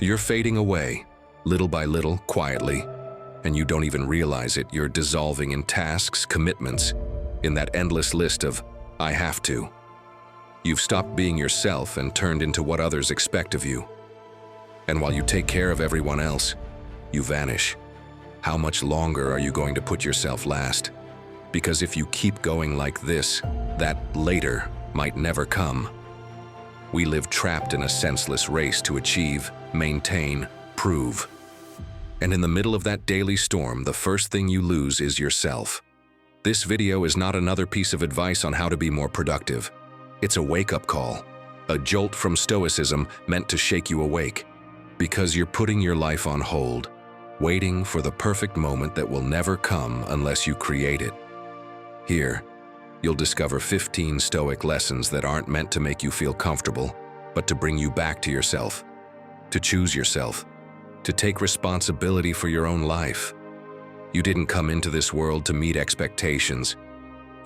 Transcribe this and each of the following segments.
You're fading away, little by little, quietly, and you don't even realize it. You're dissolving in tasks, commitments, in that endless list of "I have to." You've stopped being yourself and turned into what others expect of you. And while you take care of everyone else, you vanish. How much longer are you going to put yourself last? Because if you keep going like this, that later might never come. We live trapped in a senseless race to achieve, maintain, prove. And in the middle of that daily storm, the first thing you lose is yourself. This video is not another piece of advice on how to be more productive. It's a wake-up call, a jolt from Stoicism meant to shake you awake. Because you're putting your life on hold, waiting for the perfect moment that will never come unless you create it. Here, you'll discover 15 Stoic lessons that aren't meant to make you feel comfortable, but to bring you back to yourself, to choose yourself, to take responsibility for your own life. You didn't come into this world to meet expectations.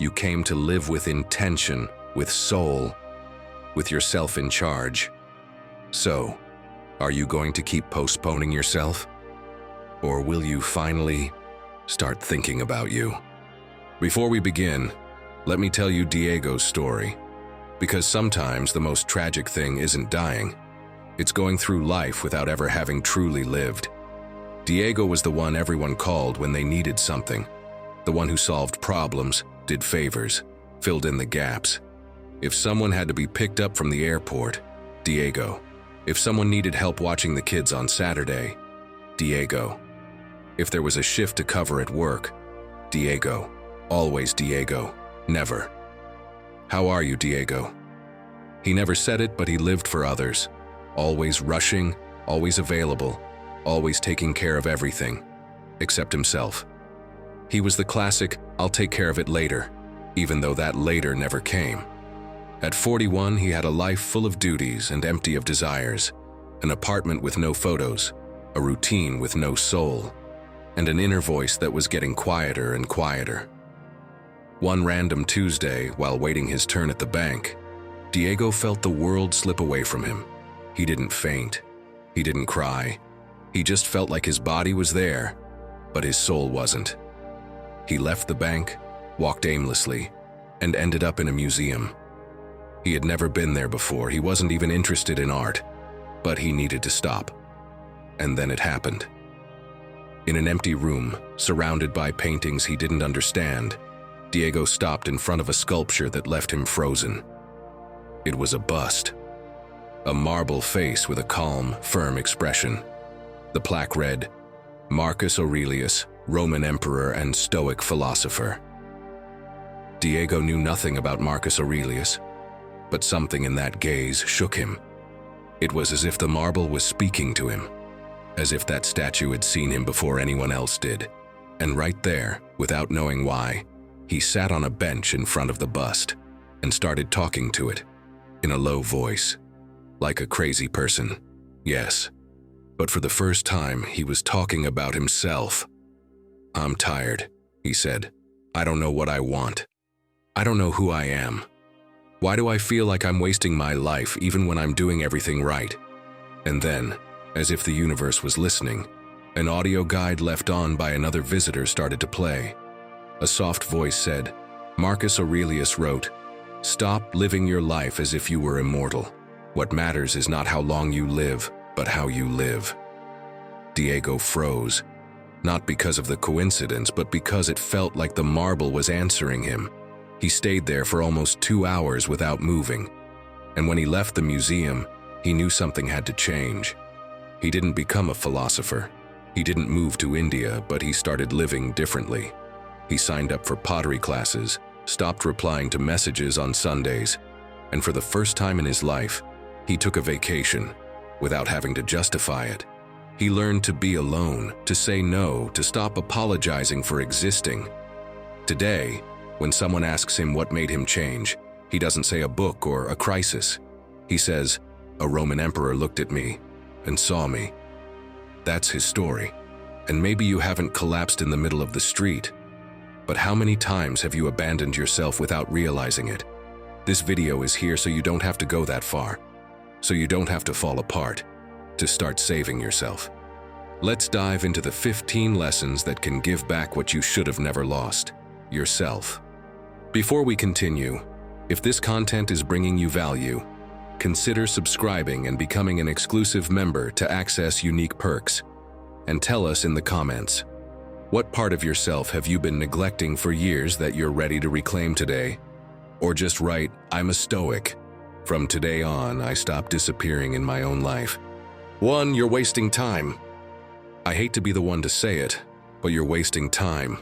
You came to live with intention, with soul, with yourself in charge. So, are you going to keep postponing yourself? Or will you finally start thinking about you? Before we begin, let me tell you Diego's story. Because sometimes the most tragic thing isn't dying. It's going through life without ever having truly lived. Diego was the one everyone called when they needed something. The one who solved problems, did favors, filled in the gaps. If someone had to be picked up from the airport, Diego. If someone needed help watching the kids on Saturday, Diego. If there was a shift to cover at work, Diego. Always Diego. Never. How are you, Diego? He never said it, but he lived for others. Always rushing, always available, always taking care of everything, except himself. He was the classic, "I'll take care of it later," even though that later never came. At 41, he had a life full of duties and empty of desires, an apartment with no photos, a routine with no soul, and an inner voice that was getting quieter and quieter. One random Tuesday, while waiting his turn at the bank, Diego felt the world slip away from him. He didn't faint. He didn't cry. He just felt like his body was there, but his soul wasn't. He left the bank, walked aimlessly, and ended up in a museum. He had never been there before. He wasn't even interested in art, but he needed to stop. And then it happened. In an empty room, surrounded by paintings he didn't understand, Diego stopped in front of a sculpture that left him frozen. It was a bust. A marble face with a calm, firm expression. The plaque read, "Marcus Aurelius, Roman Emperor and Stoic philosopher." Diego knew nothing about Marcus Aurelius, but something in that gaze shook him. It was as if the marble was speaking to him, as if that statue had seen him before anyone else did. And right there, without knowing why, he sat on a bench in front of the bust and started talking to it, in a low voice, like a crazy person, yes. But for the first time, he was talking about himself. "I'm tired," he said. "I don't know what I want. I don't know who I am. Why do I feel like I'm wasting my life even when I'm doing everything right?" And then, as if the universe was listening, an audio guide left on by another visitor started to play. A soft voice said, "Marcus Aurelius wrote, 'Stop living your life as if you were immortal. What matters is not how long you live, but how you live.'" Diego froze, not because of the coincidence, but because it felt like the marble was answering him. He stayed there for almost 2 hours without moving, and when he left the museum, he knew something had to change. He didn't become a philosopher. He didn't move to India, but he started living differently. He signed up for pottery classes, stopped replying to messages on Sundays, and for the first time in his life, he took a vacation without having to justify it. He learned to be alone, to say no, to stop apologizing for existing. Today, when someone asks him what made him change, he doesn't say a book or a crisis. He says, "A Roman emperor looked at me and saw me." That's his story. And maybe you haven't collapsed in the middle of the street, but how many times have you abandoned yourself without realizing it? This video is here so you don't have to go that far, so you don't have to fall apart. to start saving yourself. Let's dive into the 15 lessons that can give back what you should have never lost: yourself. Before we continue, if this content is bringing you value, consider subscribing and becoming an exclusive member to access unique perks. And tell us in the comments, what part of yourself have you been neglecting for years that you're ready to reclaim today? Or just write, "I'm a Stoic. From today on, I stop disappearing in my own life." 1. You're wasting time. I hate to be the one to say it, but you're wasting time.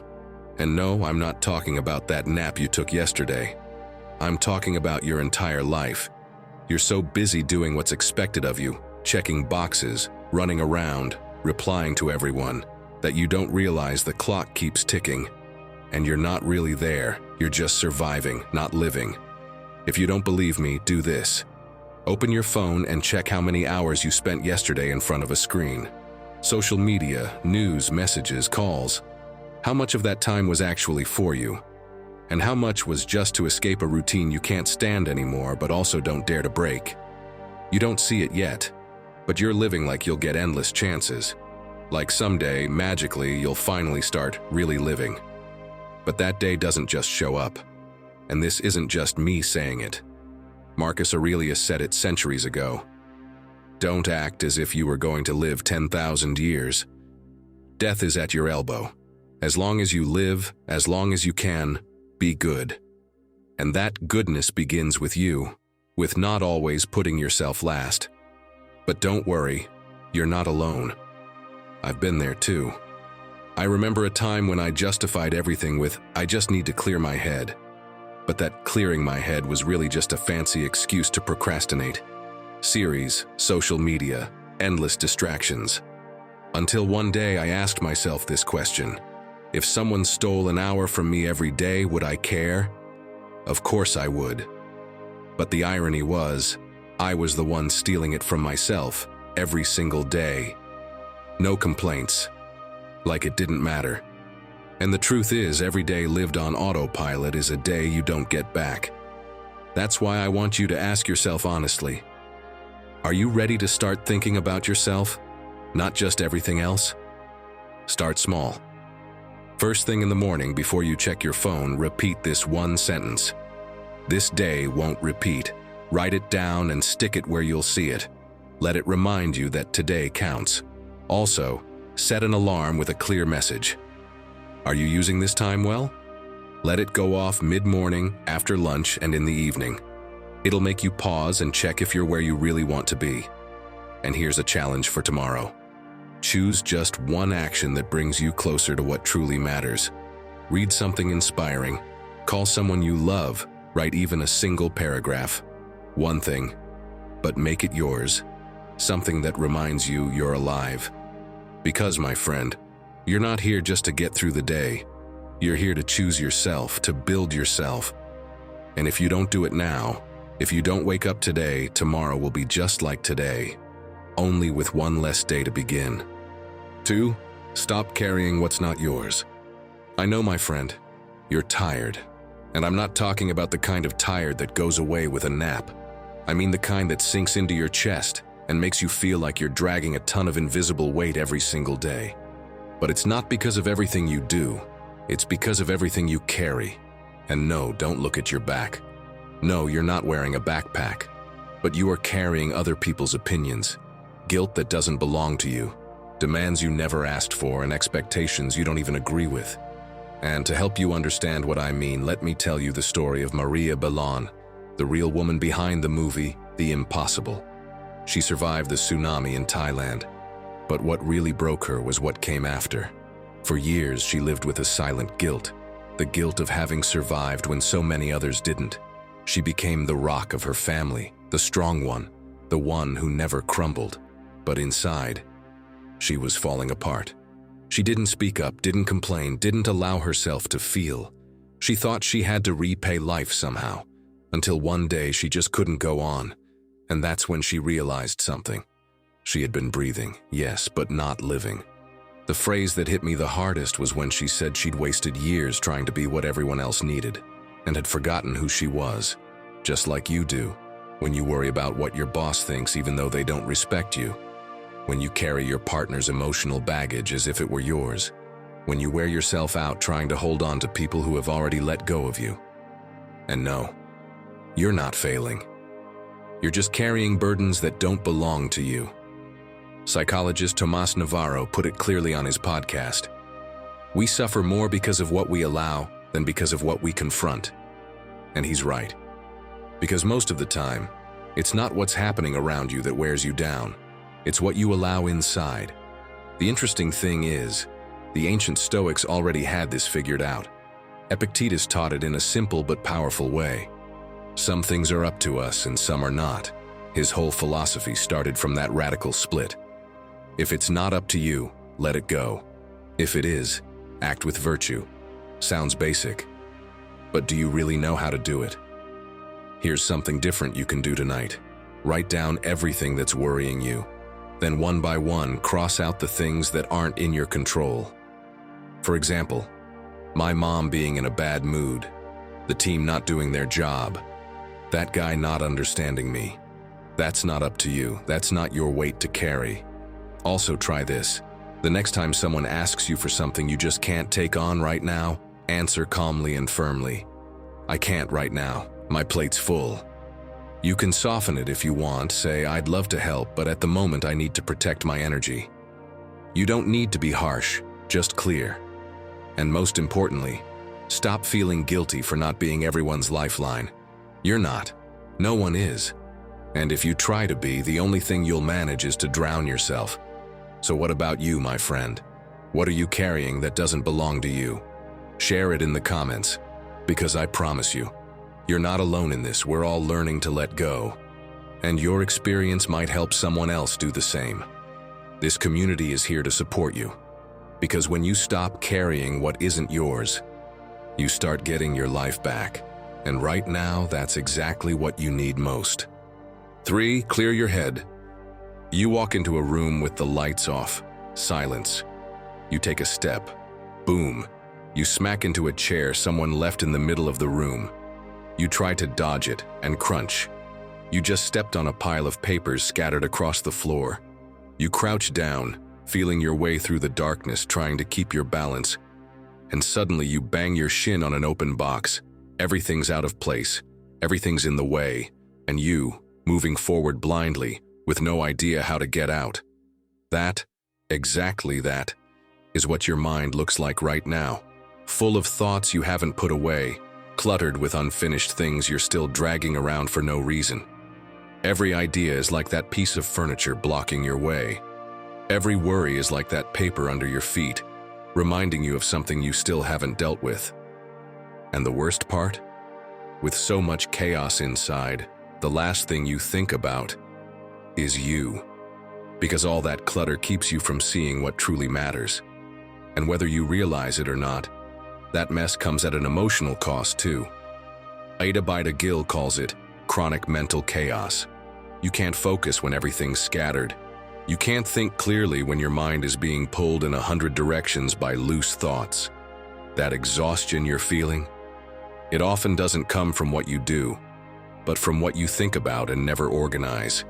And no, I'm not talking about that nap you took yesterday. I'm talking about your entire life. You're so busy doing what's expected of you, checking boxes, running around, replying to everyone, that you don't realize the clock keeps ticking. And you're not really there, you're just surviving, not living. If you don't believe me, do this. Open your phone and check how many hours you spent yesterday in front of a screen. Social media, news, messages, calls. How much of that time was actually for you? And how much was just to escape a routine you can't stand anymore but also don't dare to break? You don't see it yet, but you're living like you'll get endless chances. Like someday, magically, you'll finally start really living. But that day doesn't just show up. And this isn't just me saying it. Marcus Aurelius said it centuries ago. Don't act as if you were going to live 10,000 years. Death is at your elbow. As long as you live, as long as you can, be good. And that goodness begins with you, with not always putting yourself last. But don't worry, you're not alone. I've been there too. I remember a time when I justified everything with, "I just need to clear my head." But that clearing my head was really just a fancy excuse to procrastinate. Series, social media, endless distractions. Until one day I asked myself this question: if someone stole an hour from me every day, would I care? Of course I would. But the irony was, I was the one stealing it from myself every single day. No complaints. Like it didn't matter. And the truth is, every day lived on autopilot is a day you don't get back. That's why I want you to ask yourself honestly, are you ready to start thinking about yourself, not just everything else? Start small. First thing in the morning before you check your phone, repeat this one sentence. This day won't repeat. Write it down and stick it where you'll see it. Let it remind you that today counts. Also, set an alarm with a clear message. Are you using this time well? Let it go off mid-morning, after lunch, and in the evening. It'll make you pause and check if you're where you really want to be. And here's a challenge for tomorrow. Choose just one action that brings you closer to what truly matters. Read something inspiring. Call someone you love. Write even a single paragraph. One thing, but make it yours. Something that reminds you you're alive. Because, my friend, you're not here just to get through the day. You're here to choose yourself, to build yourself. And if you don't do it now, if you don't wake up today, tomorrow will be just like today, only with one less day to begin. 2. Stop carrying what's not yours. I know, my friend, you're tired. And I'm not talking about the kind of tired that goes away with a nap. I mean the kind that sinks into your chest and makes you feel like you're dragging a ton of invisible weight every single day. But it's not because of everything you do. It's because of everything you carry. And no, don't look at your back. No, you're not wearing a backpack. But you are carrying other people's opinions, guilt that doesn't belong to you, demands you never asked for, and expectations you don't even agree with. And to help you understand what I mean, let me tell you the story of Maria Balán, the real woman behind the movie, The Impossible. She survived the tsunami in Thailand, but what really broke her was what came after. For years, she lived with a silent guilt, the guilt of having survived when so many others didn't. She became the rock of her family, the strong one, the one who never crumbled. But inside, she was falling apart. She didn't speak up, didn't complain, didn't allow herself to feel. She thought she had to repay life somehow, until one day she just couldn't go on. And that's when she realized something. She had been breathing, yes, but not living. The phrase that hit me the hardest was when she said she'd wasted years trying to be what everyone else needed, and had forgotten who she was, just like you do, when you worry about what your boss thinks even though they don't respect you. when you carry your partner's emotional baggage as if it were yours, when you wear yourself out trying to hold on to people who have already let go of you. And no, you're not failing. You're just carrying burdens that don't belong to you. Psychologist Tomás Navarro put it clearly on his podcast. We suffer more because of what we allow than because of what we confront. And he's right. Because most of the time, it's not what's happening around you that wears you down. It's what you allow inside. The interesting thing is, the ancient Stoics already had this figured out. Epictetus taught it in a simple but powerful way. Some things are up to us and some are not. His whole philosophy started from that radical split. If it's not up to you, let it go. If it is, act with virtue. Sounds basic, but do you really know how to do it? Here's something different you can do tonight. Write down everything that's worrying you. Then one by one, cross out the things that aren't in your control. For example, my mom being in a bad mood, the team not doing their job, that guy not understanding me. That's not up to you. That's not your weight to carry. Also try this. The next time someone asks you for something you just can't take on right now, answer calmly and firmly. I can't right now. My plate's full. You can soften it if you want, say, I'd love to help, but at the moment I need to protect my energy. You don't need to be harsh, just clear. And most importantly, stop feeling guilty for not being everyone's lifeline. You're not. No one is. And if you try to be, the only thing you'll manage is to drown yourself. So what about you, my friend? What are you carrying that doesn't belong to you? Share it in the comments, because I promise you, you're not alone in this. We're all learning to let go. And your experience might help someone else do the same. This community is here to support you. Because when you stop carrying what isn't yours, you start getting your life back. And right now, that's exactly what you need most. 3, clear your head. You walk into a room with the lights off, silence. You take a step, boom. You smack into a chair someone left in the middle of the room. You try to dodge it and crunch. You just stepped on a pile of papers scattered across the floor. You crouch down, feeling your way through the darkness, trying to keep your balance. And suddenly you bang your shin on an open box. Everything's out of place. Everything's in the way. And you, moving forward blindly, with no idea how to get out. That, exactly that, is what your mind looks like right now. Full of thoughts you haven't put away, cluttered with unfinished things you're still dragging around for no reason. Every idea is like that piece of furniture blocking your way. Every worry is like that paper under your feet, reminding you of something you still haven't dealt with. And the worst part? With so much chaos inside, the last thing you think about is you. Because all that clutter keeps you from seeing what truly matters. And whether you realize it or not, that mess comes at an emotional cost too. Ida Gill calls it chronic mental chaos. You can't focus when everything's scattered. You can't think clearly when your mind is being pulled in 100 directions by loose thoughts. That exhaustion you're feeling, it often doesn't come from what you do, but from what you think about and never organize.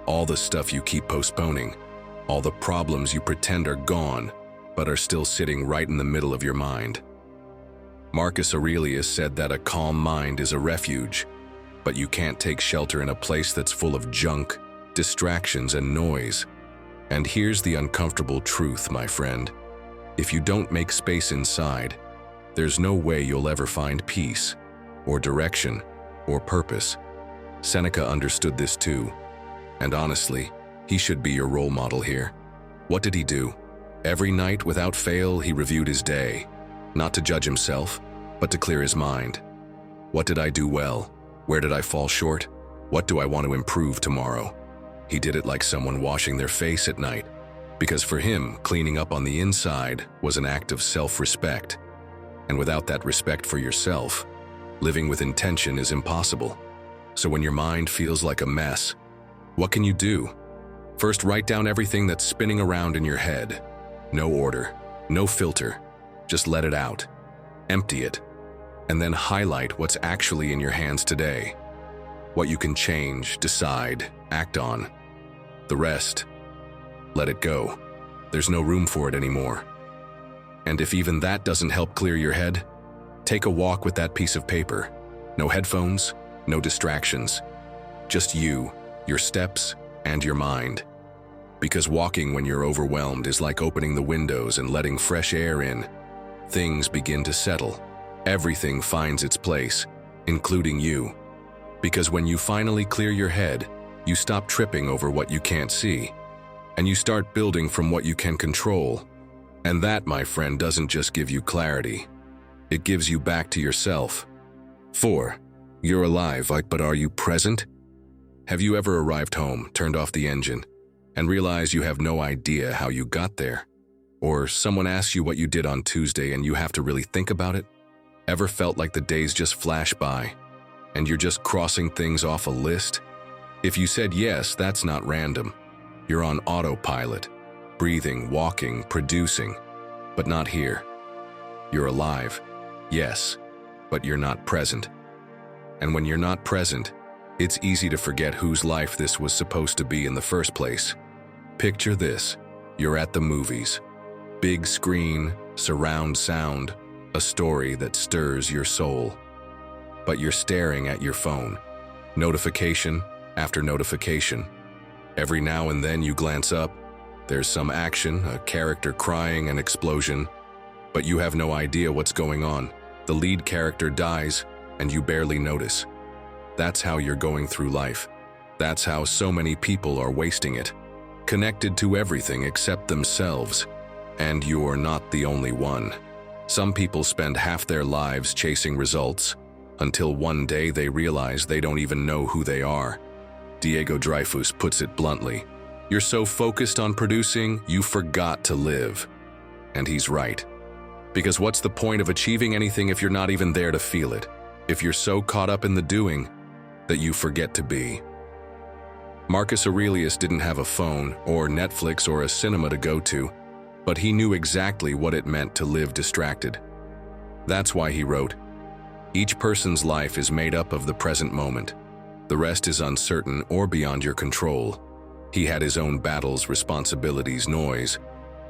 All the stuff you keep postponing, all the problems you pretend are gone, but are still sitting right in the middle of your mind. Marcus Aurelius said that a calm mind is a refuge, but you can't take shelter in a place that's full of junk, distractions, and noise. And here's the uncomfortable truth, my friend. If you don't make space inside, there's no way you'll ever find peace, or direction, or purpose. Seneca understood this too. And honestly, he should be your role model here. What did he do? Every night without fail, he reviewed his day, not to judge himself, but to clear his mind. What did I do well? Where did I fall short? What do I want to improve tomorrow? He did it like someone washing their face at night, because for him, cleaning up on the inside was an act of self-respect. And without that respect for yourself, living with intention is impossible. So when your mind feels like a mess, what can you do? First, write down everything that's spinning around in your head. No order, no filter, just let it out. Empty it, and then highlight what's actually in your hands today. What you can change, decide, act on. The rest, let it go. There's no room for it anymore. And if even that doesn't help clear your head, take a walk with that piece of paper. No headphones, no distractions. Just you, your steps, and your mind. Because walking when you're overwhelmed is like opening the windows and letting fresh air in. Things begin to settle. Everything finds its place, including you. Because when you finally clear your head, you stop tripping over what you can't see, and you start building from what you can control. And that, my friend, doesn't just give you clarity. It gives you back to yourself. 4. You're alive, but are you present? Have you ever arrived home, turned off the engine, and realized you have no idea how you got there? Or someone asks you what you did on Tuesday and you have to really think about it? Ever felt like the days just flash by, and you're just crossing things off a list? If you said yes, that's not random. You're on autopilot, breathing, walking, producing, but not here. You're alive, yes, but you're not present. And when you're not present, it's easy to forget whose life this was supposed to be in the first place. Picture this: you're at the movies. Big screen, surround sound, a story that stirs your soul. But you're staring at your phone, notification after notification. Every now and then you glance up, there's some action, a character crying, an explosion, but you have no idea what's going on. The lead character dies, and you barely notice. That's how you're going through life. That's how so many people are wasting it, connected to everything except themselves. And you're not the only one. Some people spend half their lives chasing results, until one day they realize they don't even know who they are. Diego Dreyfus puts it bluntly: you're so focused on producing, you forgot to live. And he's right. Because what's the point of achieving anything if you're not even there to feel it? If you're so caught up in the doing that you forget to be. Marcus Aurelius didn't have a phone or Netflix or a cinema to go to, but he knew exactly what it meant to live distracted. That's why he wrote, "Each person's life is made up of the present moment. The rest is uncertain or beyond your control." He had his own battles, responsibilities, noise,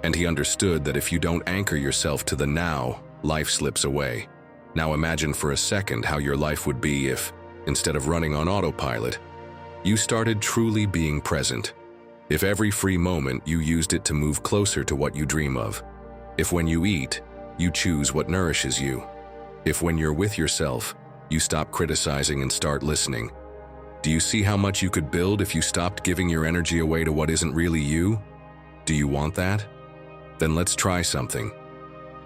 and he understood that if you don't anchor yourself to the now, life slips away. Now imagine for a second how your life would be if, instead of running on autopilot, you started truly being present. If every free moment you used it to move closer to what you dream of. If when you eat, you choose what nourishes you. If when you're with yourself, you stop criticizing and start listening. Do you see how much you could build if you stopped giving your energy away to what isn't really you? Do you want that? Then let's try something.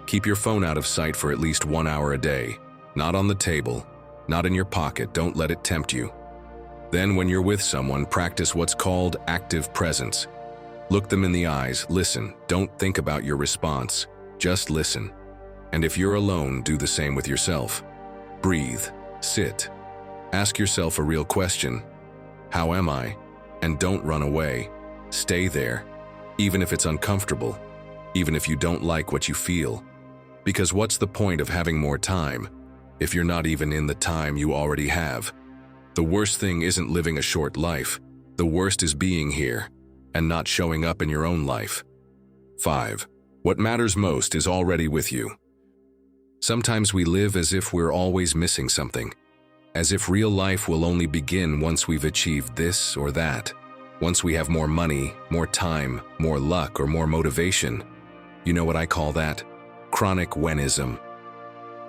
Keep your phone out of sight for at least 1 hour a day. Not on the table, not in your pocket, don't let it tempt you. Then when you're with someone, practice what's called active presence. Look them in the eyes, listen, don't think about your response, just listen. And if you're alone, do the same with yourself. Breathe, sit. Ask yourself a real question. How am I? And don't run away. Stay there, even if it's uncomfortable, even if you don't like what you feel. Because what's the point of having more time if you're not even in the time you already have? The worst thing isn't living a short life. The worst is being here and not showing up in your own life. 5. What matters most is already with you. Sometimes we live as if we're always missing something, as if real life will only begin once we've achieved this or that, once we have more money, more time, more luck, or more motivation. You know what I call that? Chronic whenism.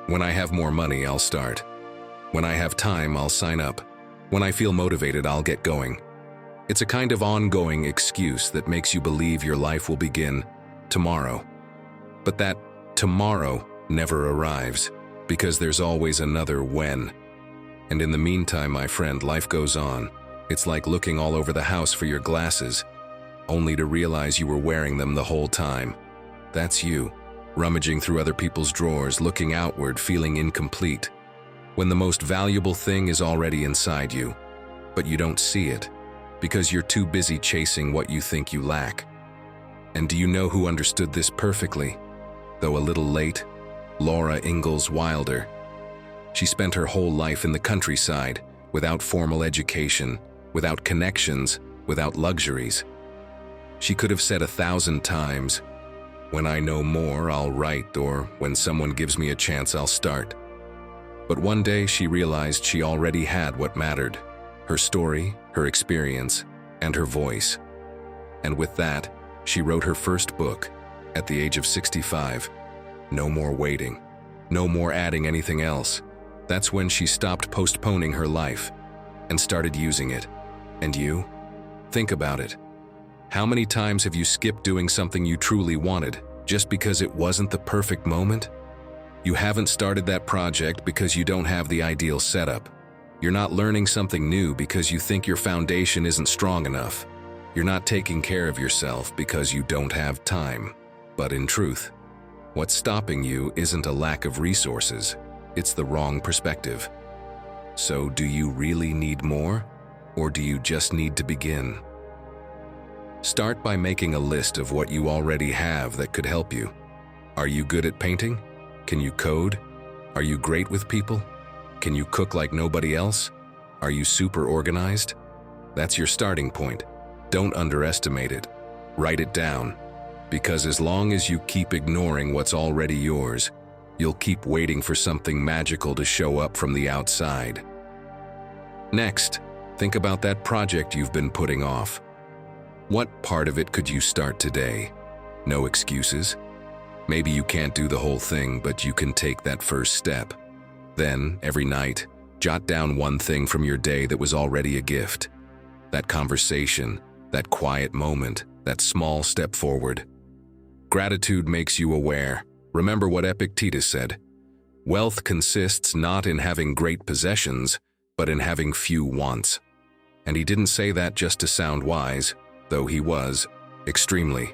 When I have more money, I'll start. When I have time, I'll sign up. When I feel motivated, I'll get going. It's a kind of ongoing excuse that makes you believe your life will begin tomorrow. But that tomorrow never arrives, because there's always another when. And in the meantime, my friend, life goes on. It's like looking all over the house for your glasses, only to realize you were wearing them the whole time. That's you, rummaging through other people's drawers, looking outward, feeling incomplete, when the most valuable thing is already inside you, but you don't see it, because you're too busy chasing what you think you lack. And do you know who understood this perfectly? Though a little late, Laura Ingalls Wilder. She spent her whole life in the countryside, without formal education, without connections, without luxuries. She could have said 1,000 times, "When I know more, I'll write," or "When someone gives me a chance, I'll start." But one day she realized she already had what mattered: her story, her experience, and her voice. And with that, she wrote her first book at the age of 65. No more waiting. No more adding anything else. That's when she stopped postponing her life and started using it. And you? Think about it. How many times have you skipped doing something you truly wanted just because it wasn't the perfect moment? You haven't started that project because you don't have the ideal setup. You're not learning something new because you think your foundation isn't strong enough. You're not taking care of yourself because you don't have time. But in truth, what's stopping you isn't a lack of resources, it's the wrong perspective. So do you really need more, or do you just need to begin? Start by making a list of what you already have that could help you. Are you good at painting? Can you code? Are you great with people? Can you cook like nobody else? Are you super organized? That's your starting point. Don't underestimate it. Write it down. Because as long as you keep ignoring what's already yours, you'll keep waiting for something magical to show up from the outside. Next, think about that project you've been putting off. What part of it could you start today? No excuses. Maybe you can't do the whole thing, but you can take that first step. Then, every night, jot down one thing from your day that was already a gift. That conversation, that quiet moment, that small step forward. Gratitude makes you aware. Remember what Epictetus said: "Wealth consists not in having great possessions, but in having few wants." And he didn't say that just to sound wise, though he was, extremely.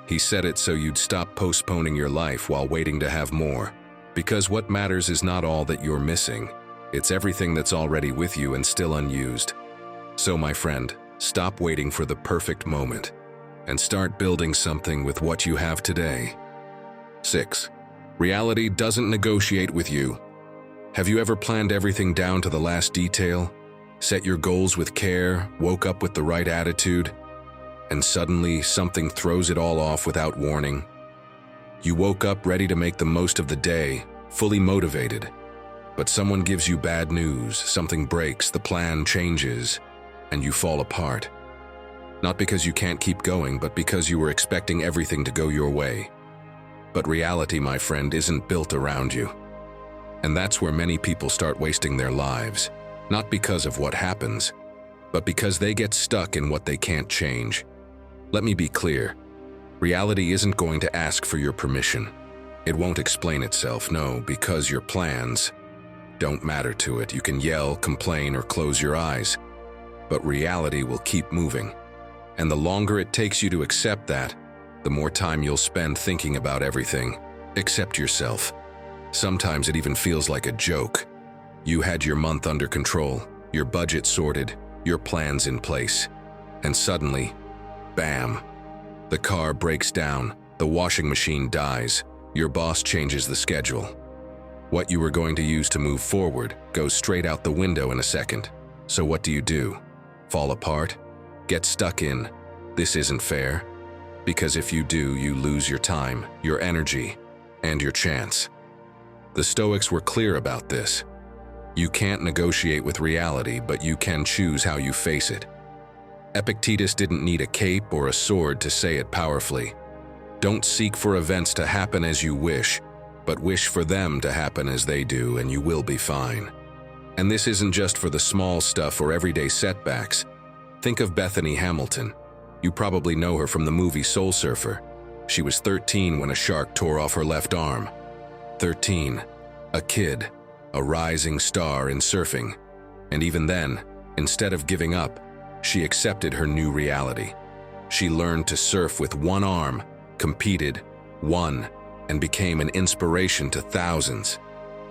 He said it so you'd stop postponing your life while waiting to have more. Because what matters is not all that you're missing, it's everything that's already with you and still unused. So my friend, stop waiting for the perfect moment and start building something with what you have today. 6. Reality doesn't negotiate with you. Have you ever planned everything down to the last detail? Set your goals with care, woke up with the right attitude, and suddenly something throws it all off without warning? You woke up ready to make the most of the day, fully motivated. But someone gives you bad news, something breaks, the plan changes, and you fall apart. Not because you can't keep going, but because you were expecting everything to go your way. But reality, my friend, isn't built around you. And that's where many people start wasting their lives. Not because of what happens, but because they get stuck in what they can't change. Let me be clear. Reality isn't going to ask for your permission. It won't explain itself, no, because your plans don't matter to it. You can yell, complain, or close your eyes. But reality will keep moving. And the longer it takes you to accept that, the more time you'll spend thinking about everything, except yourself. Sometimes it even feels like a joke. You had your month under control, your budget sorted, your plans in place. And suddenly, bam! The car breaks down, the washing machine dies, your boss changes the schedule. What you were going to use to move forward goes straight out the window in a second. So what do? Fall apart? Get stuck in, "This isn't fair"? Because if you do, you lose your time, your energy, and your chance. The Stoics were clear about this. You can't negotiate with reality, but you can choose how you face it. Epictetus didn't need a cape or a sword to say it powerfully. Don't seek for events to happen as you wish, but wish for them to happen as they do, and you will be fine. And this isn't just for the small stuff or everyday setbacks. Think of Bethany Hamilton. You probably know her from the movie Soul Surfer. She was 13 when a shark tore off her left arm. 13, a kid, a rising star in surfing. And even then, instead of giving up, she accepted her new reality. She learned to surf with one arm, competed, won, and became an inspiration to thousands.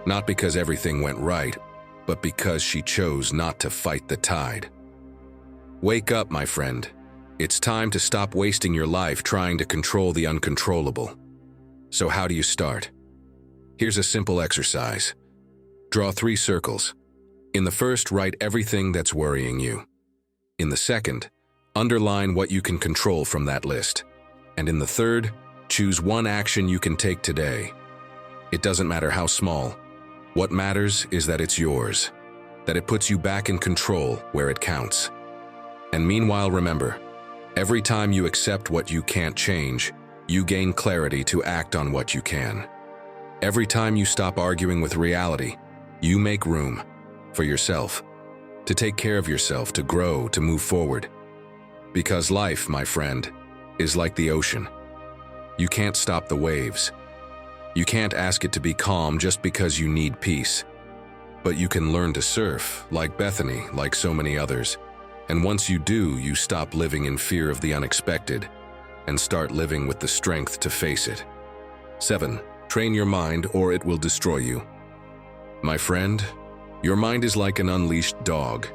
Not because everything went right, but because she chose not to fight the tide. Wake up, my friend. It's time to stop wasting your life trying to control the uncontrollable. So how do you start? Here's a simple exercise. Draw 3 circles. In the first, write everything that's worrying you. In the second, Underline what you can control from that list. And in the third, choose one action you can take today. It doesn't matter how small. What matters is that it's yours, that it puts you back in control where it counts. And meanwhile, remember, every time you accept what you can't change, you gain clarity to act on what you can. Every time you stop arguing with reality, you make room for yourself, to take care of yourself, to grow, to move forward. Because life, my friend, is like the ocean. You can't stop the waves. You can't ask it to be calm just because you need peace. But you can learn to surf, like Bethany, like so many others. And once you do, you stop living in fear of the unexpected and start living with the strength to face it. 7. Train your mind or it will destroy you. My friend, your mind is like an unleashed dog.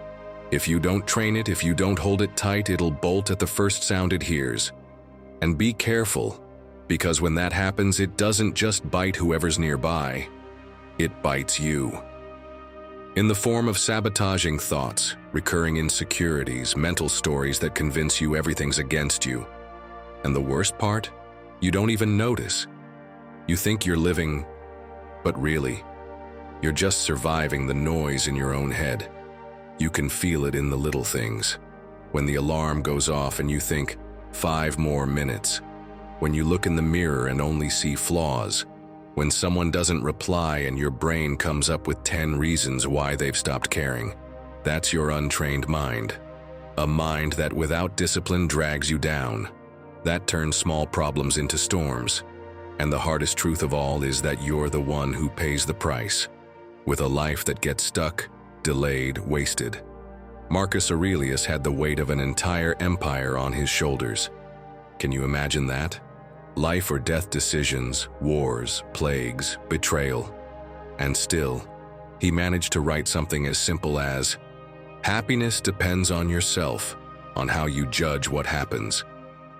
If you don't train it, if you don't hold it tight, it'll bolt at the first sound it hears. And be careful, because when that happens, it doesn't just bite whoever's nearby, it bites you. In the form of sabotaging thoughts, recurring insecurities, mental stories that convince you everything's against you. And the worst part? You don't even notice. You think you're living, but really, you're just surviving the noise in your own head. You can feel it in the little things. When the alarm goes off and you think, 5 more minutes. When you look in the mirror and only see flaws. When someone doesn't reply and your brain comes up with 10 reasons why they've stopped caring. That's your untrained mind. A mind that without discipline drags you down. That turns small problems into storms. And the hardest truth of all is that you're the one who pays the price. With a life that gets stuck, delayed, wasted. Marcus Aurelius had the weight of an entire empire on his shoulders. Can you imagine that? Life or death decisions, wars, plagues, betrayal. And still, he managed to write something as simple as, "Happiness depends on yourself, on how you judge what happens."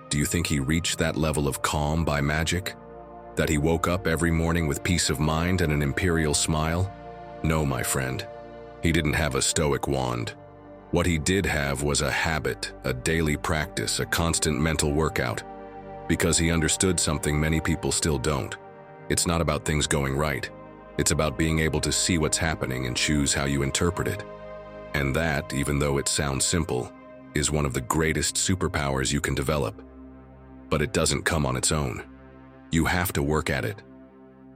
Do you think he reached that level of calm by magic? That he woke up every morning with peace of mind and an imperial smile? No, my friend. He didn't have a Stoic wand. What he did have was a habit, a daily practice, a constant mental workout. Because he understood something many people still don't. It's not about things going right. It's about being able to see what's happening and choose how you interpret it. And that, even though it sounds simple, is one of the greatest superpowers you can develop. But it doesn't come on its own. You have to work at it.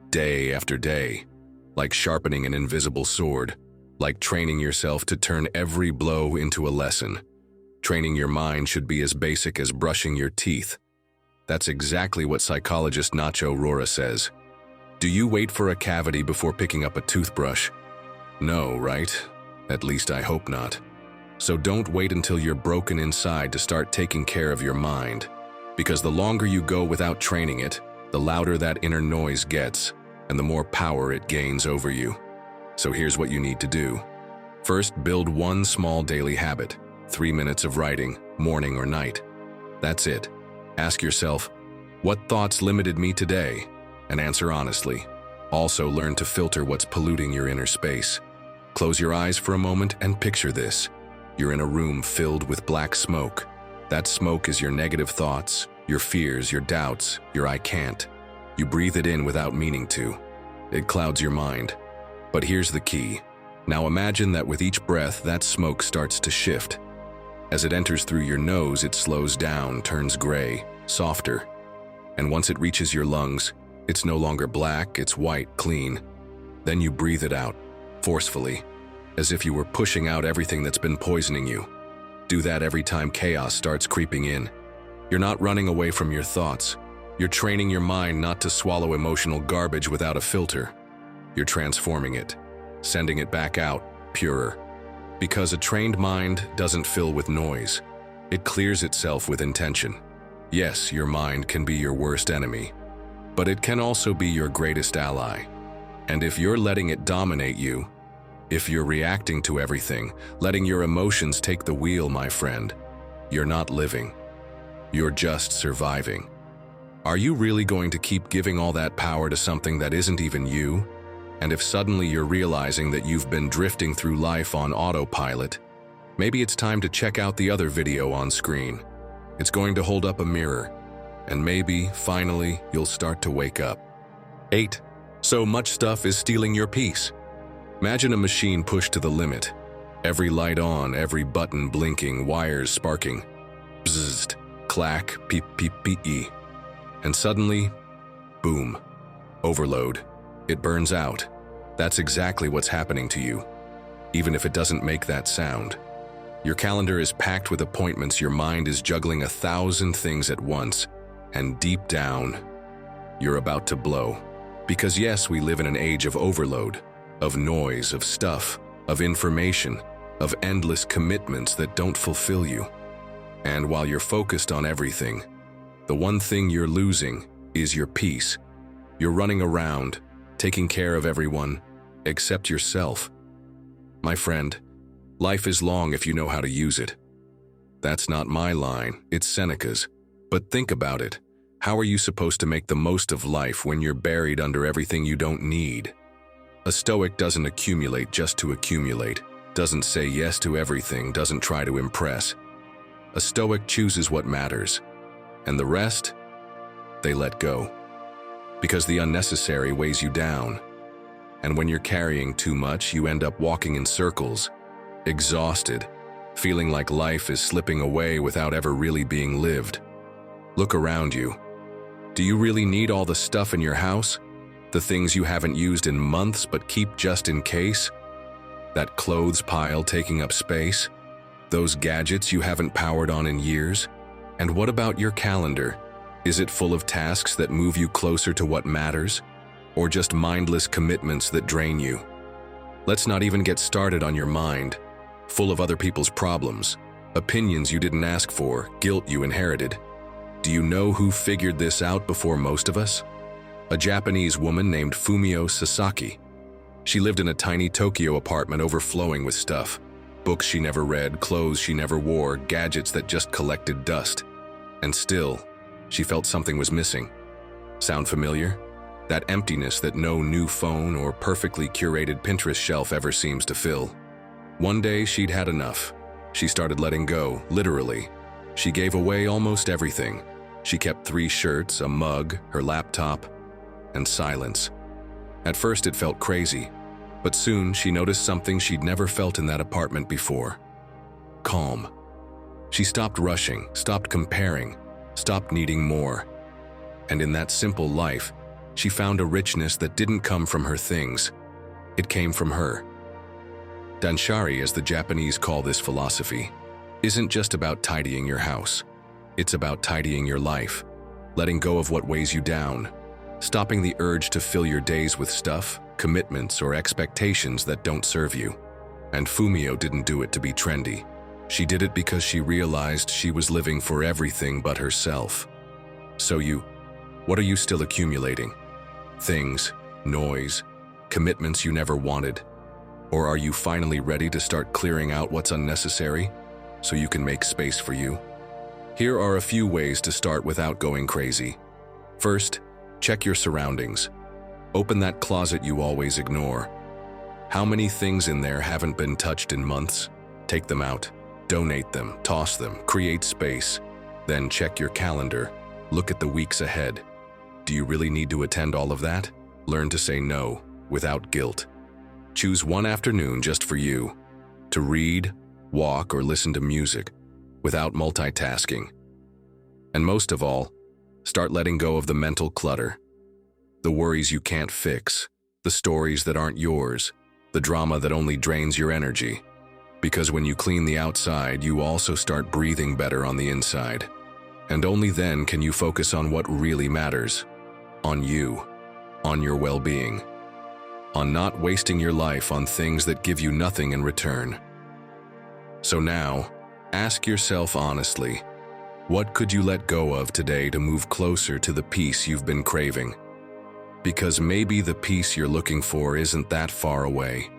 Day after day. Like sharpening an invisible sword. Like training yourself to turn every blow into a lesson. Training your mind should be as basic as brushing your teeth. That's exactly what psychologist Nacho Rora says. Do you wait for a cavity before picking up a toothbrush? No, right? At least I hope not. So don't wait until you're broken inside to start taking care of your mind. Because the longer you go without training it, the louder that inner noise gets, and the more power it gains over you. So here's what you need to do. First, build one small daily habit, 3 minutes of writing, morning or night. That's it. Ask yourself, what thoughts limited me today? And answer honestly. Also learn to filter what's polluting your inner space. Close your eyes for a moment and picture this. You're in a room filled with black smoke. That smoke is your negative thoughts, your fears, your doubts, your I can't. You breathe it in without meaning to. It clouds your mind. But here's the key. Now imagine that with each breath, that smoke starts to shift. As it enters through your nose, it slows down, turns gray, softer. And once it reaches your lungs, it's no longer black, it's white, clean. Then you breathe it out, forcefully, as if you were pushing out everything that's been poisoning you. Do that every time chaos starts creeping in. You're not running away from your thoughts. You're training your mind not to swallow emotional garbage without a filter. You're transforming it, sending it back out, purer. Because a trained mind doesn't fill with noise. It clears itself with intention. Yes, your mind can be your worst enemy, but it can also be your greatest ally. And if you're letting it dominate you, if you're reacting to everything, letting your emotions take the wheel, my friend, you're not living. You're just surviving. Are you really going to keep giving all that power to something that isn't even you? And if suddenly you're realizing that you've been drifting through life on autopilot, Maybe it's time to check out the other video on screen. It's going to hold up a mirror, and maybe, finally, you'll start to wake up. 8. So much stuff is stealing your peace. Imagine a machine pushed to the limit. Every light on, every button blinking, wires sparking. Bzzzt, clack, peep, peep, pee. And suddenly, boom. Overload. It burns out. That's exactly what's happening to you, even if it doesn't make that sound. Your calendar is packed with appointments, your mind is juggling 1,000 things at once, and deep down, you're about to blow. Because yes, we live in an age of overload, of noise, of stuff, of information, of endless commitments that don't fulfill you. And while you're focused on everything, the one thing you're losing is your peace. You're running around, taking care of everyone, except yourself. My friend, life is long if you know how to use it. That's not my line, it's Seneca's. But think about it. How are you supposed to make the most of life when you're buried under everything you don't need? A Stoic doesn't accumulate just to accumulate, doesn't say yes to everything, doesn't try to impress. A Stoic chooses what matters, and the rest, they let go. Because the unnecessary weighs you down. And when you're carrying too much, you end up walking in circles, exhausted, feeling like life is slipping away without ever really being lived. Look around you. Do you really need all the stuff in your house? The things you haven't used in months but keep just in case? That clothes pile taking up space? Those gadgets you haven't powered on in years? And what about your calendar? Is it full of tasks that move you closer to what matters? Or just mindless commitments that drain you? Let's not even get started on your mind, full of other people's problems, opinions you didn't ask for, guilt you inherited. Do you know who figured this out before most of us? A Japanese woman named Fumio Sasaki. She lived in a tiny Tokyo apartment overflowing with stuff. Books she never read, clothes she never wore, gadgets that just collected dust. And still, she felt something was missing. Sound familiar? That emptiness that no new phone or perfectly curated Pinterest shelf ever seems to fill. One day she'd had enough. She started letting go, literally. She gave away almost everything. She kept 3 shirts, a mug, her laptop, and silence. At first it felt crazy, but soon she noticed something she'd never felt in that apartment before. Calm. She stopped rushing, stopped comparing, stopped needing more. And in that simple life, she found a richness that didn't come from her things. It came from her. Danshari, as the Japanese call this philosophy, isn't just about tidying your house. It's about tidying your life, letting go of what weighs you down, stopping the urge to fill your days with stuff, commitments, or expectations that don't serve you. And Fumio didn't do it to be trendy. She did it because she realized she was living for everything but herself. So what are you still accumulating? Things, noise, commitments you never wanted? Or are you finally ready to start clearing out what's unnecessary so you can make space for you? Here are a few ways to start without going crazy. First, check your surroundings. Open that closet you always ignore. How many things in there haven't been touched in months? Take them out, donate them, toss them, create space. Then check your calendar. Look at the weeks ahead. Do you really need to attend all of that? Learn to say no without guilt. Choose one afternoon just for you, to read, walk, or listen to music without multitasking. And most of all, start letting go of the mental clutter, the worries you can't fix, the stories that aren't yours, the drama that only drains your energy. Because when you clean the outside, you also start breathing better on the inside. And only then can you focus on what really matters. On you, on your well-being, on not wasting your life on things that give you nothing in return. So now, ask yourself honestly, what could you let go of today to move closer to the peace you've been craving? Because maybe the peace you're looking for isn't that far away.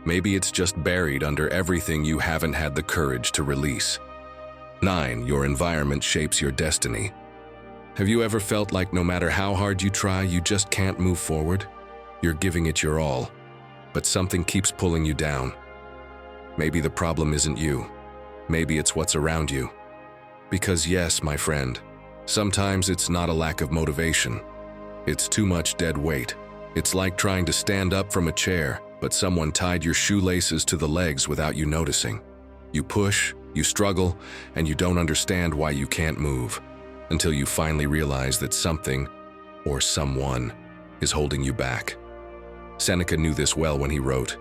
Maybe it's just buried under everything you haven't had the courage to release. 9. Your environment shapes your destiny. Have you ever felt like no matter how hard you try, you just can't move forward? You're giving it your all, but something keeps pulling you down. Maybe the problem isn't you. Maybe it's what's around you. Because yes, my friend, sometimes it's not a lack of motivation. It's too much dead weight. It's like trying to stand up from a chair, but someone tied your shoelaces to the legs without you noticing. You push, you struggle, and you don't understand why you can't move, until you finally realize that something, or someone, is holding you back. Seneca knew this well when he wrote,